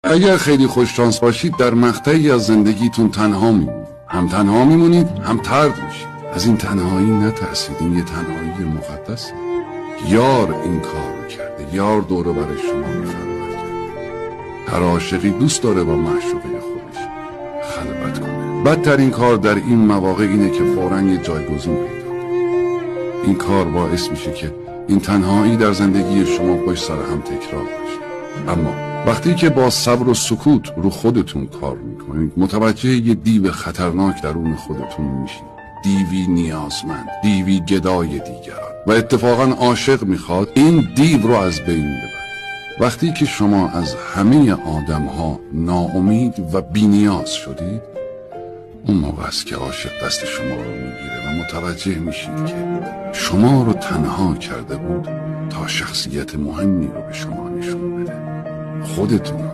اگر خیلی خوششانس باشید در مقطعی از زندگیتون تنها میمونید. هم تنها میمونید هم طرد میشید. از این تنهایی نترسید، این یه تنهایی مقدسه. یار این کار رو کرده، یار دوره برای شما میفرماید. هر عاشقی دوست داره با معشوقه خودش خلوت کنه. بدترین کار در این مواقع اینه که فوراً یه جایگزین پیدا کنه. این کار باعث میشه که این تنهایی در زندگی شما پشت سر هم تکرار بشه. اما وقتی که با صبر و سکوت رو خودتون کار میکنید، متوجه یه دیو خطرناک درون خودتون میشید. دیوی نیازمند، دیوی گدای دیگران، و اتفاقا عاشق میخواد این دیو رو از بین ببره. وقتی که شما از همه آدم ها ناامید و بی‌نیاز شدید، اون موقع است که عاشق دست شما رو میگیره و متوجه میشید که شما رو تنها کرده بود تا شخصیت مهمی رو به شما نشون بده، خودتون.